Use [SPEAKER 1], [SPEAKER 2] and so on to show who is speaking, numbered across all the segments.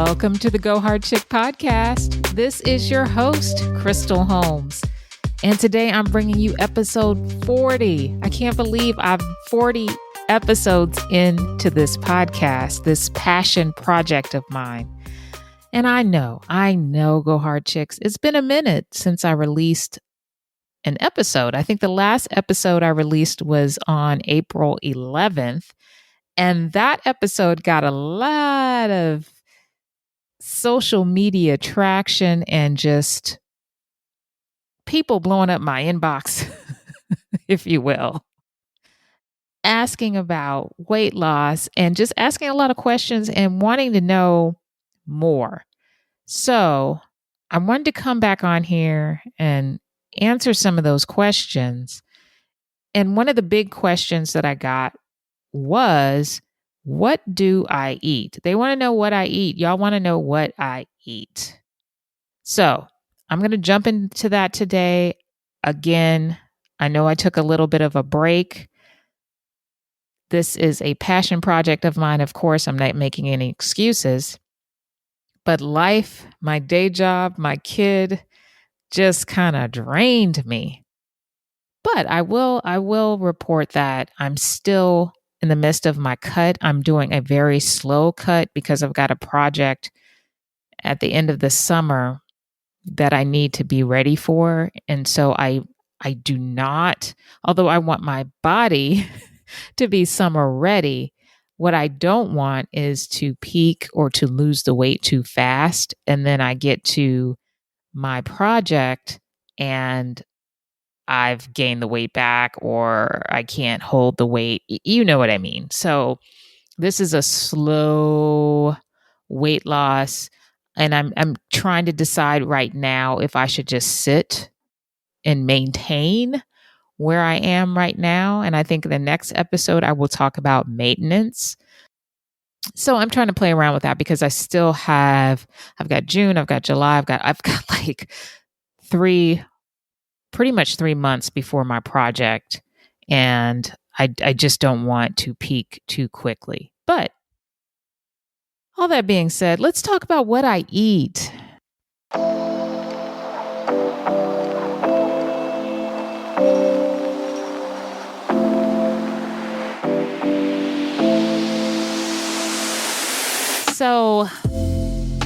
[SPEAKER 1] Welcome to the Go Hard Chick podcast. This is your host, Crystal Holmes. And today I'm bringing you episode 40. I can't believe I'm 40 episodes into this podcast, this passion project of mine. And I know, Go Hard Chicks. It's been a minute since I released an episode. I think the last episode I released was on April 11th. And that episode got a lot of social media traction and just people blowing up my inbox, if you will, asking about weight loss and just asking a lot of questions and wanting to know more. So I wanted to come back on here and answer some of those questions. And one of the big questions that I got was, what do I eat? They want to know what I eat. Y'all want to know what I eat. So I'm going to jump into that today. Again, I know I took a little bit of a break. This is a passion project of mine. Of course, I'm not making any excuses. But life, my day job, my kid just kind of drained me. But I will report that I'm still in the midst of my cut. I'm doing a very slow cut because I've got a project at the end of the summer that I need to be ready for. And so I do not, although I want my body to be summer ready, what I don't want is to peak or to lose the weight too fast. And then I get to my project and I've gained the weight back or I can't hold the weight. You know what I mean? So this is a slow weight loss. And I'm trying to decide right now if I should just sit and maintain where I am right now. And I think in the next episode, I will talk about maintenance. So I'm trying to play around with that because I still I've got June, I've got July, I've got like pretty much 3 months before my project. And I just don't want to peak too quickly. But all that being said, let's talk about what I eat. So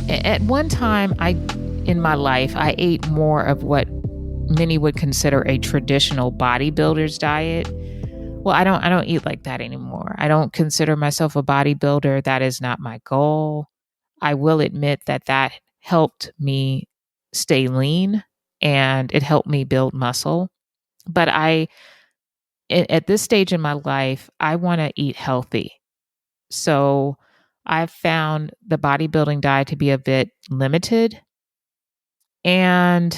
[SPEAKER 1] at one time in my life, I ate more of what many would consider a traditional bodybuilder's diet. Well, I don't eat like that anymore. I don't consider myself a bodybuilder. That is not my goal. I will admit that helped me stay lean and it helped me build muscle. But at this stage in my life, I want to eat healthy. So I've found the bodybuilding diet to be a bit limited. And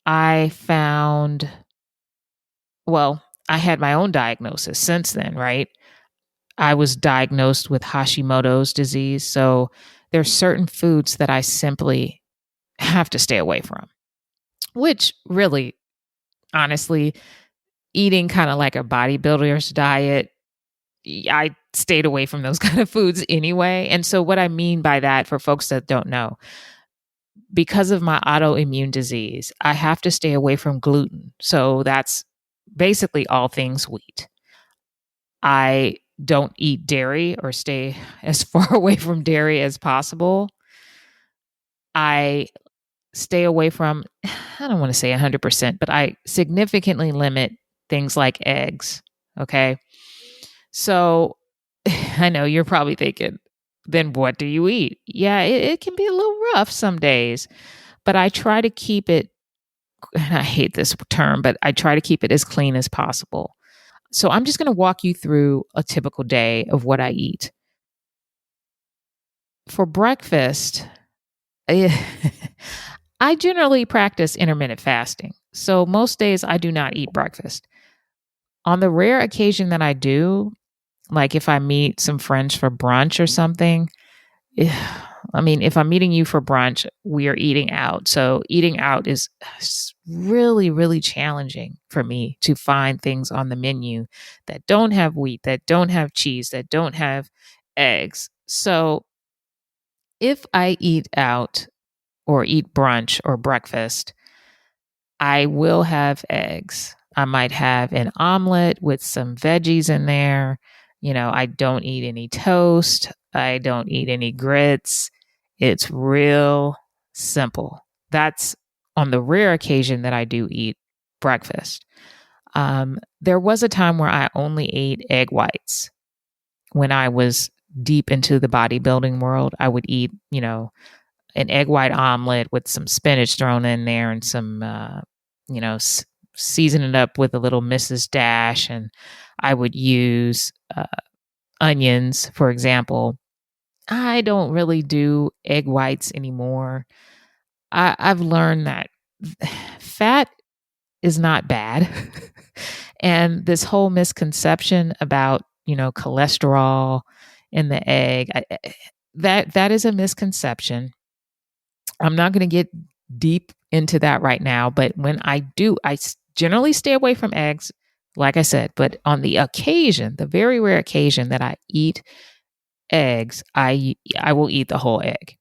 [SPEAKER 1] I had my own diagnosis since then, right? I was diagnosed with Hashimoto's disease. So there's certain foods that I simply have to stay away from, which really, honestly, eating kind of like a bodybuilder's diet, I stayed away from those kind of foods anyway. And so what I mean by that, for folks that don't know, because of my autoimmune disease, I have to stay away from gluten. So that's basically all things wheat. I don't eat dairy or stay as far away from dairy as possible. I stay away from, I don't want to say 100%, but I significantly limit things like eggs. Okay. So I know you're probably thinking, then what do you eat? Yeah, it can be a little rough some days, but I try to keep it, and I hate this term, but I try to keep it as clean as possible. So I'm just going to walk you through a typical day of what I eat. For breakfast, I generally practice intermittent fasting. So most days I do not eat breakfast. On the rare occasion that I do, like if I meet some friends for brunch or something, if I'm meeting you for brunch, we are eating out. So eating out is really, really challenging for me to find things on the menu that don't have wheat, that don't have cheese, that don't have eggs. So If I eat out or eat brunch or breakfast, I will have eggs. I might have an omelet with some veggies in there. I don't eat any toast. I don't eat any grits. It's real simple. That's on the rare occasion that I do eat breakfast. There was a time where I only ate egg whites. When I was deep into the bodybuilding world, I would eat, an egg white omelet with some spinach thrown in there and some, season it up with a little Mrs. Dash. And I would use onions, for example. I don't really do egg whites anymore. I've learned that fat is not bad. And this whole misconception about, cholesterol in the egg, that is a misconception. I'm not going to get deep into that right now, but when I do, generally stay away from eggs, like I said, but on the occasion, the very rare occasion that I eat eggs, I will eat the whole egg.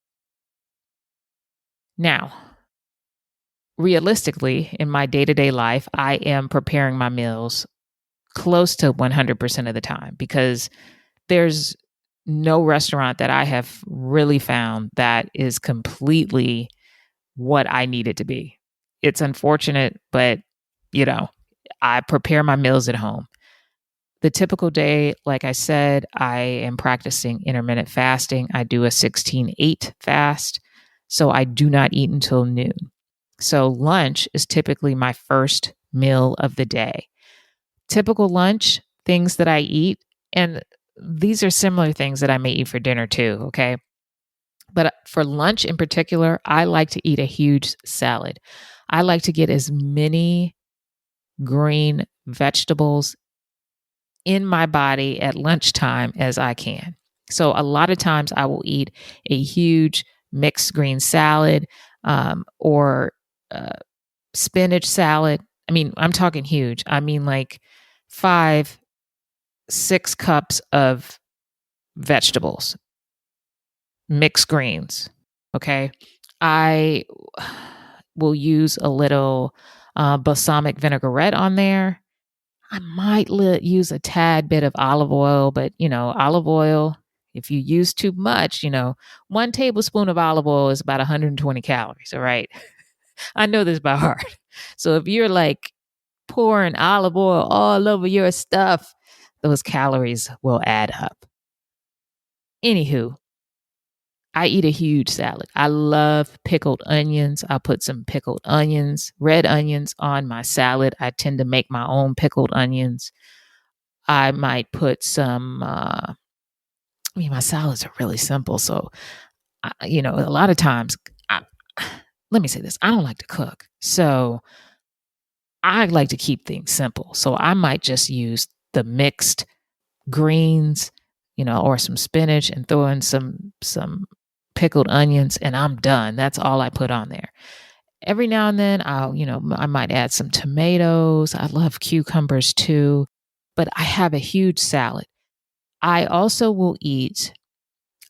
[SPEAKER 1] Now, realistically, in my day-to-day life, I am preparing my meals close to 100% of the time because there's no restaurant that I have really found that is completely what I need it to be. It's unfortunate, but I prepare my meals at home. The typical day, like I said, I am practicing intermittent fasting. I do a 16-8 fast, so I do not eat until noon. So lunch is typically my first meal of the day. Typical lunch, things that I eat, and these are similar things that I may eat for dinner too, okay? But for lunch in particular, I like to eat a huge salad. I like to get as many green vegetables in my body at lunchtime as I can. So a lot of times I will eat a huge mixed green salad or spinach salad. I mean, I'm talking huge. I mean like 5-6 cups of vegetables, mixed greens. Okay. I will use a little balsamic vinaigrette on there. I might use a tad bit of olive oil, but olive oil, if you use too much, 1 tablespoon of olive oil is about 120 calories. All right. I know this by heart. So if you're like pouring olive oil all over your stuff, those calories will add up. Anywho, I eat a huge salad. I love pickled onions. I'll put some pickled onions, red onions on my salad. I tend to make my own pickled onions. I might put some, my salads are really simple. So, a lot of times, let me say this, I don't like to cook. So I like to keep things simple. So I might just use the mixed greens, or some spinach and throw in some pickled onions and I'm done. That's all I put on there. Every now and then I might add some tomatoes. I love cucumbers too, but I have a huge salad. I also will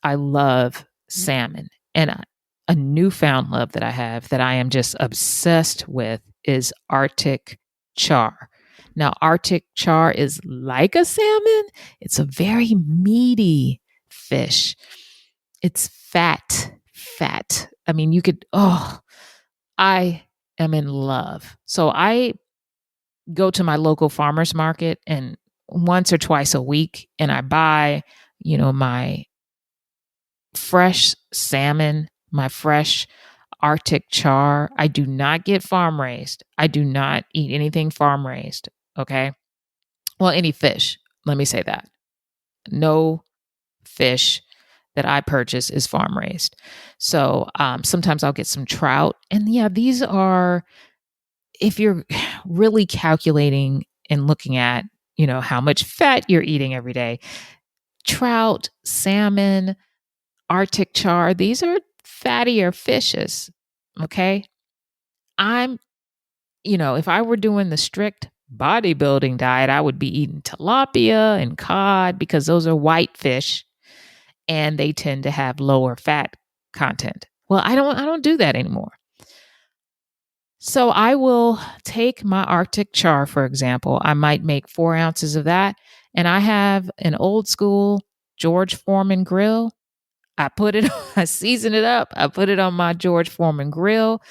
[SPEAKER 1] I love salmon, and a newfound love that I have that I am just obsessed with is Arctic char. Now, Arctic char is like a salmon. It's a very meaty fish. It's fat. I mean, I am in love. So I go to my local farmer's market and once or twice a week and I buy, my fresh salmon, my fresh Arctic char. I do not get farm raised. I do not eat anything farm raised. Okay. Well, any fish. Let me say that. No fish that I purchase is farm raised. So sometimes I'll get some trout. And yeah, these are, if you're really calculating and looking at, how much fat you're eating every day, trout, salmon, Arctic char, these are fattier fishes. Okay. If I were doing the strict bodybuilding diet, I would be eating tilapia and cod because those are white fish and they tend to have lower fat content. Well, I don't do that anymore. So I will take my Arctic char, for example. I might make 4 ounces of that. And I have an old school George Foreman grill. I put it, I season it up. I put it on my George Foreman grill.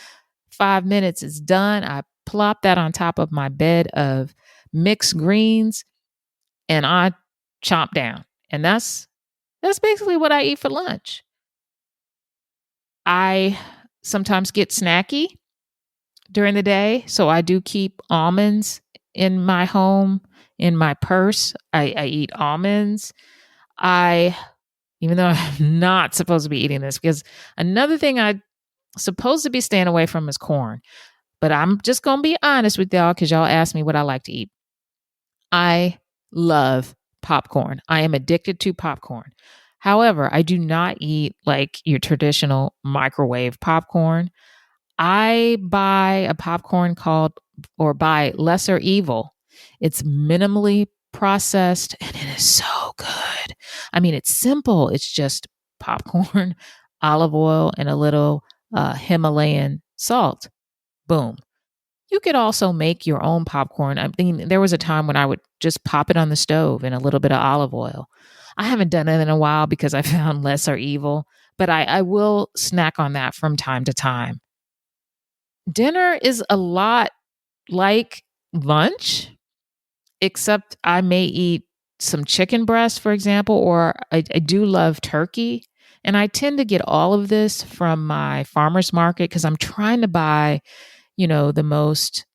[SPEAKER 1] 5 minutes is done. I plop that on top of my bed of mixed greens and I chomp down. And that's basically what I eat for lunch. I sometimes get snacky during the day. So I do keep almonds in my home, in my purse. I eat almonds. Even though I'm not supposed to be eating this, because another thing I'm supposed to be staying away from is corn. But I'm just going to be honest with y'all because y'all asked me what I like to eat. I love popcorn. I am addicted to popcorn. However, I do not eat like your traditional microwave popcorn. I buy a popcorn buy Lesser Evil. It's minimally processed and it is so good. I mean, it's simple. It's just popcorn, olive oil, and a little Himalayan salt. Boom. You could also make your own popcorn. I mean, there was a time when I would just pop it on the stove in a little bit of olive oil. I haven't done it in a while because I found Lesser Evil, but I will snack on that from time to time. Dinner is a lot like lunch, except I may eat some chicken breast, for example, or I do love turkey. And I tend to get all of this from my farmer's market because I'm trying to buy, the most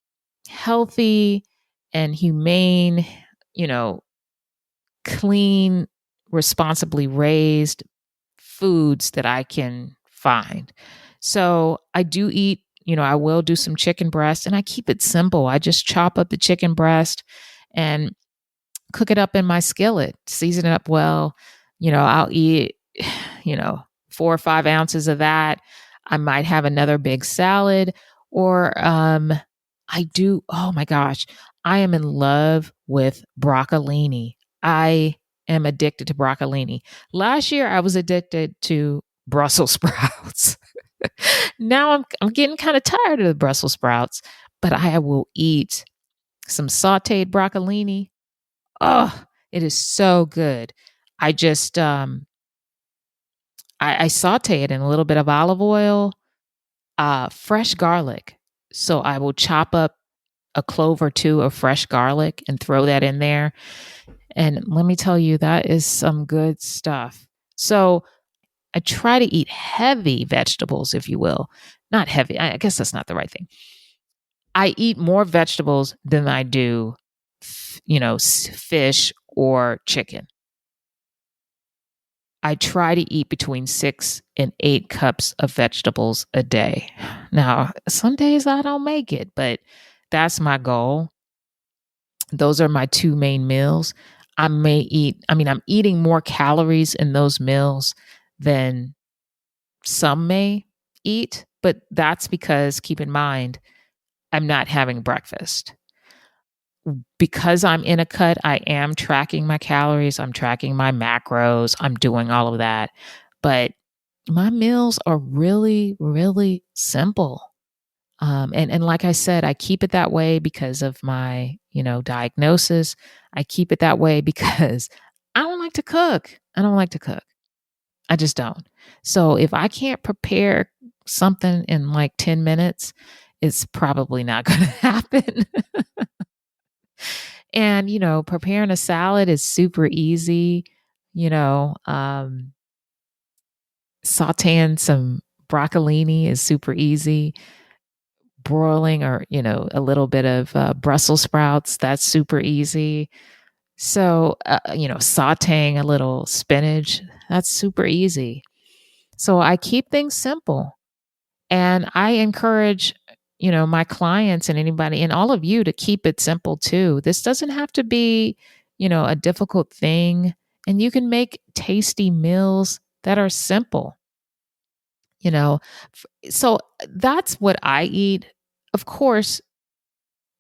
[SPEAKER 1] healthy and humane, you know, clean, responsibly raised foods that I can find. So I do eat, I will do some chicken breast and I keep it simple. I just chop up the chicken breast and cook it up in my skillet, season it up well. I'll eat, 4 or 5 ounces of that. I might have another big salad or oh my gosh, I am in love with broccolini. I am addicted to broccolini. Last year, I was addicted to Brussels sprouts. Now I'm getting kind of tired of the Brussels sprouts, but I will eat some sautéed broccolini. Oh, it is so good. I just I saute it in a little bit of olive oil, fresh garlic. So I will chop up a clove or two of fresh garlic and throw that in there. And let me tell you, that is some good stuff. So I try to eat heavy vegetables, if you will. Not heavy. I guess that's not the right thing. I eat more vegetables than I do, fish or chicken. I try to eat between 6 and 8 cups of vegetables a day. Now, some days I don't make it, but that's my goal. Those are my 2 main meals. I'm eating more calories in those meals than some may eat, but that's because, keep in mind, I'm not having breakfast. Because I'm in a cut, I am tracking my calories, I'm tracking my macros, I'm doing all of that. But my meals are really, really simple. And like I said, I keep it that way because of my, diagnosis. I keep it that way because I don't like to cook. I don't like to cook. I just don't. So if I can't prepare something in like 10 minutes, it's probably not going to happen. And, preparing a salad is super easy. Sauteing some broccolini is super easy. Broiling or, a little bit of Brussels sprouts, that's super easy. So, sauteing a little spinach, that's super easy. So I keep things simple. And I encourage, my clients and anybody and all of you to keep it simple too. This doesn't have to be, a difficult thing. And you can make tasty meals that are simple, you know. So that's what I eat. Of course,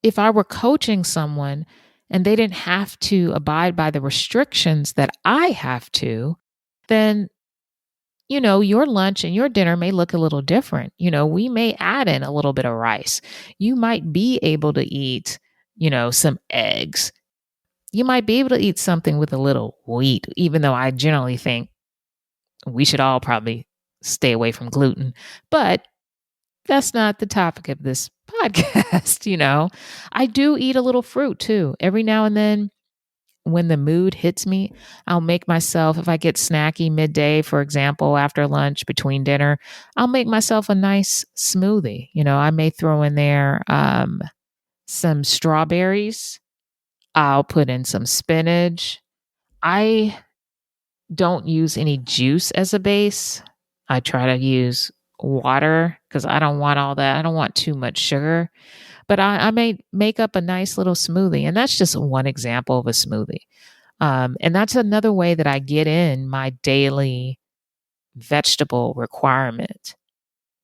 [SPEAKER 1] if I were coaching someone and they didn't have to abide by the restrictions that I have to, then your lunch and your dinner may look a little different. We may add in a little bit of rice. You might be able to eat, some eggs. You might be able to eat something with a little wheat, even though I generally think we should all probably stay away from gluten. But that's not the topic of this podcast. I do eat a little fruit too. Every now and then, when the mood hits me, I'll make myself, if I get snacky midday, for example, after lunch, between dinner, I'll make myself a nice smoothie. I may throw in there some strawberries. I'll put in some spinach. I don't use any juice as a base. I try to use water because I don't want all that. I don't want too much sugar. But I may make up a nice little smoothie. And that's just one example of a smoothie. And that's another way that I get in my daily vegetable requirement.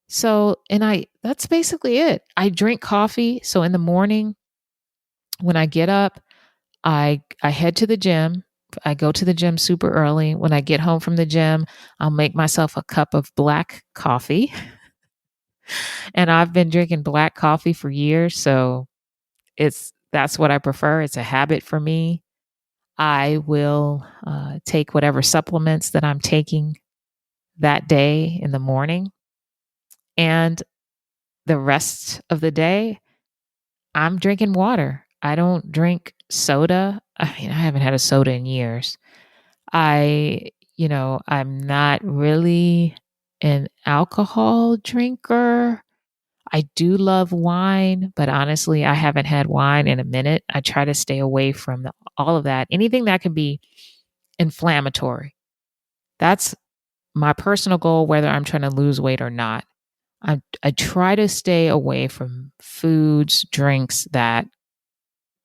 [SPEAKER 1] So, that's basically it. I drink coffee. So in the morning, when I get up, I head to the gym. I go to the gym super early. When I get home from the gym, I'll make myself a cup of black coffee. And I've been drinking black coffee for years, so that's what I prefer. It's a habit for me. I will take whatever supplements that I'm taking that day in the morning. And the rest of the day, I'm drinking water. I don't drink soda. I haven't had a soda in years. I'm not really an alcohol drinker. I do love wine, but honestly, I haven't had wine in a minute. I try to stay away from all of that. Anything that can be inflammatory. That's my personal goal, whether I'm trying to lose weight or not. I try to stay away from foods, drinks that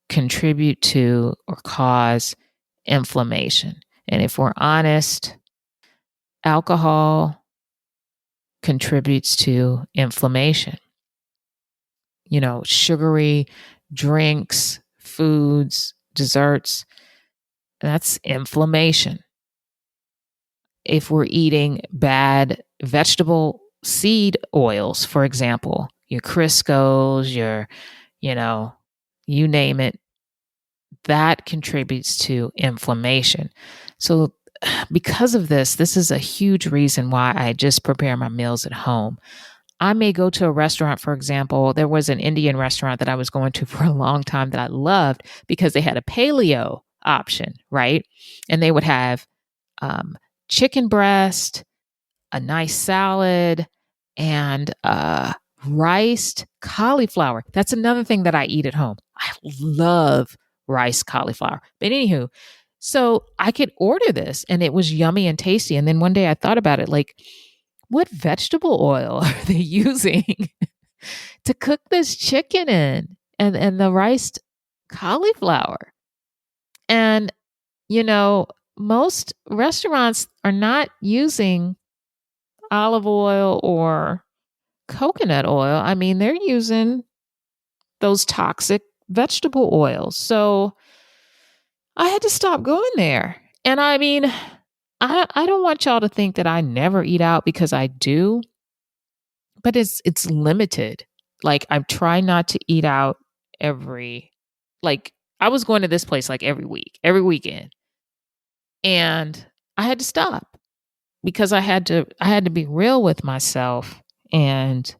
[SPEAKER 1] contribute to or cause inflammation. And if we're honest, alcohol contributes to inflammation. Sugary drinks, foods, desserts, that's inflammation. If we're eating bad vegetable seed oils, for example, your Crisco's, you name it, that contributes to inflammation. So, because of this is a huge reason why I just prepare my meals at home. I may go to a restaurant, for example. There was an Indian restaurant that I was going to for a long time that I loved because they had a paleo option, right? And they would have chicken breast, a nice salad, and riced cauliflower. That's another thing that I eat at home. I love riced cauliflower. But anywho, so I could order this and it was yummy and tasty. And then one day I thought about it, like, what vegetable oil are they using to cook this chicken in and the riced cauliflower? And, most restaurants are not using olive oil or coconut oil. I mean, they're using those toxic vegetable oils. So I had to stop going there. And I mean, I don't want y'all to think that I never eat out, because I do, but it's limited. Like, I'm trying not to eat out like, I was going to this place like every week, every weekend. And I had to stop because I had to be real with myself and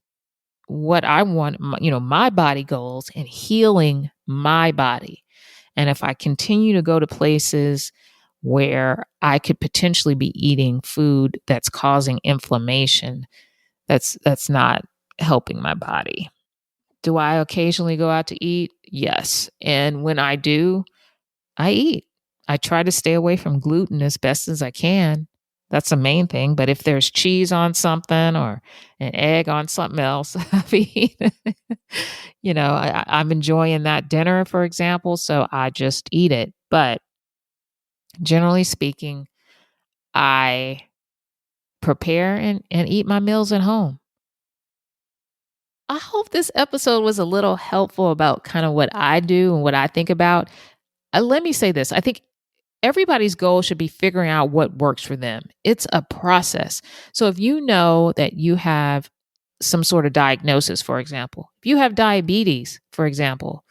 [SPEAKER 1] what I want, my body goals and healing my body. And if I continue to go to places where I could potentially be eating food that's causing inflammation, that's not helping my body. Do I occasionally go out to eat? Yes. And when I do, I eat. I try to stay away from gluten as best as I can. That's the main thing. But if there's cheese on something or an egg on something else, I'm enjoying that dinner, for example. So I just eat it. But generally speaking, I prepare and eat my meals at home. I hope this episode was a little helpful about kind of what I do and what I think about. Let me say this. I think everybody's goal should be figuring out what works for them. It's a process. So if you know that you have some sort of diagnosis, for example, if you have diabetes, for example,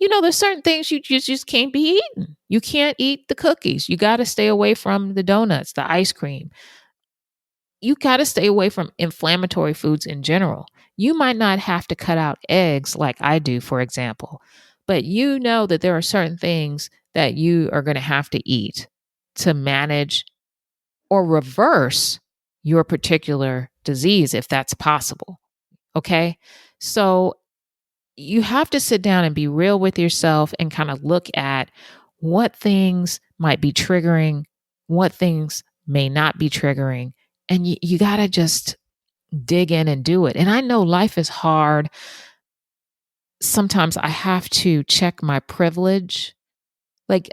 [SPEAKER 1] there's certain things you just can't be eating. You can't eat the cookies. You got to stay away from the donuts, the ice cream. You got to stay away from inflammatory foods in general. You might not have to cut out eggs like I do, for example, but you know that there are certain things that you are going to have to eat to manage or reverse your particular disease if that's possible. Okay? So you have to sit down and be real with yourself and kind of look at what things might be triggering, what things may not be triggering. And you got to just dig in and do it. And I know life is hard. Sometimes I have to check my privilege. Like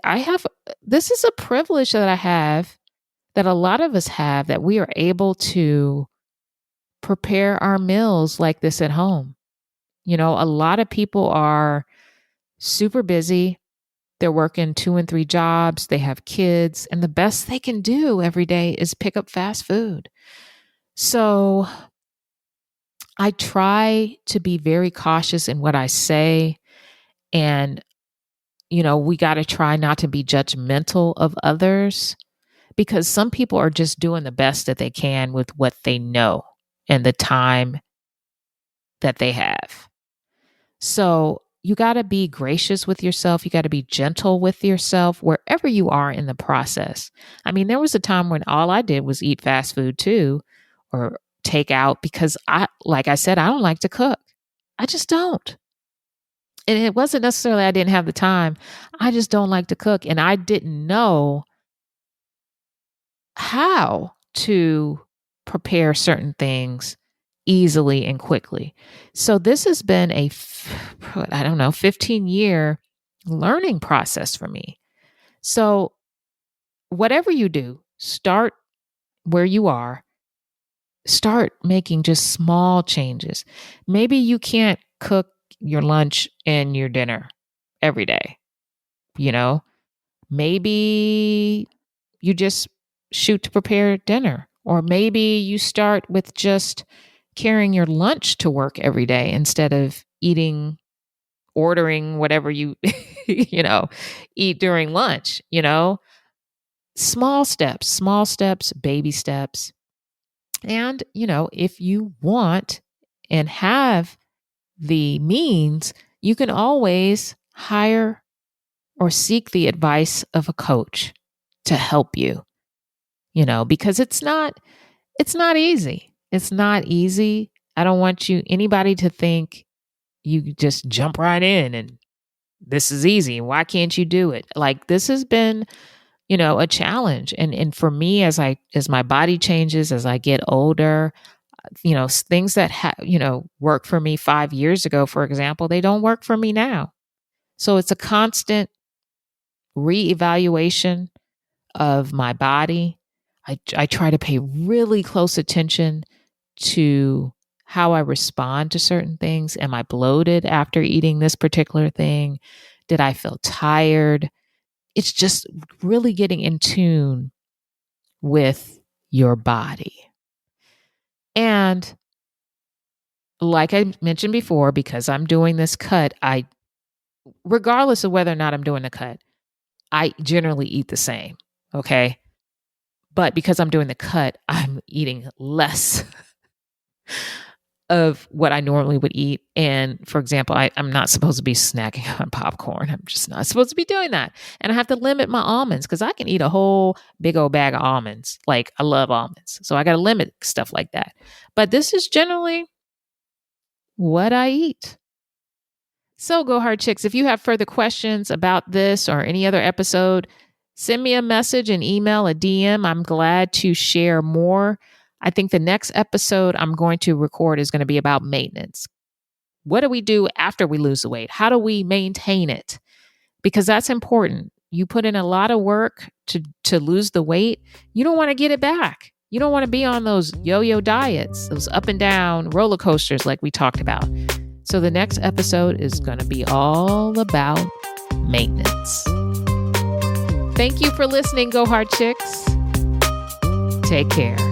[SPEAKER 1] this is a privilege that I have, that a lot of us have, that we are able to prepare our meals like this at home. A lot of people are super busy. They're working 2 and 3 jobs. They have kids. And the best they can do every day is pick up fast food. So I try to be very cautious in what I say. And, we got to try not to be judgmental of others, because some people are just doing the best that they can with what they know and the time that they have. So you got to be gracious with yourself. You got to be gentle with yourself wherever you are in the process. I mean, there was a time when all I did was eat fast food too, or take out, because like I said, I don't like to cook. I just don't. And it wasn't necessarily I didn't have the time. I just don't like to cook. And I didn't know how to prepare certain things easily and quickly. So this has been 15-year learning process for me. So whatever you do, start where you are. Start making just small changes. Maybe you can't cook your lunch and your dinner every day. Maybe you just shoot to prepare dinner, or maybe you start with just carrying your lunch to work every day instead of ordering whatever you, eat during lunch, small steps, baby steps. And, if you want and have the means, you can always hire or seek the advice of a coach to help you, because it's not easy. It's not easy. I don't want anybody to think you just jump right in and this is easy. Why can't you do it? Like, this has been, a challenge. And for me, as my body changes, as I get older, things that worked for me 5 years ago, for example, they don't work for me now. So it's a constant reevaluation of my body. I try to pay really close attention to how I respond to certain things. Am I bloated after eating this particular thing? Did I feel tired? It's just really getting in tune with your body. And like I mentioned before, because I'm doing this cut, regardless of whether or not I'm doing the cut, I generally eat the same. Okay. But because I'm doing the cut, I'm eating less of what I normally would eat. And for example, I'm not supposed to be snacking on popcorn. I'm just not supposed to be doing that. And I have to limit my almonds, because I can eat a whole big old bag of almonds. Like, I love almonds. So I got to limit stuff like that. But this is generally what I eat. So Go Hard Chicks, if you have further questions about this or any other episode, send me a message, an email, a DM. I'm glad to share more. I think the next episode I'm going to record is going to be about maintenance. What do we do after we lose the weight? How do we maintain it? Because that's important. You put in a lot of work to lose the weight. You don't want to get it back. You don't want to be on those yo-yo diets, those up and down roller coasters like we talked about. So the next episode is going to be all about maintenance. Thank you for listening, Go Hard Chicks. Take care.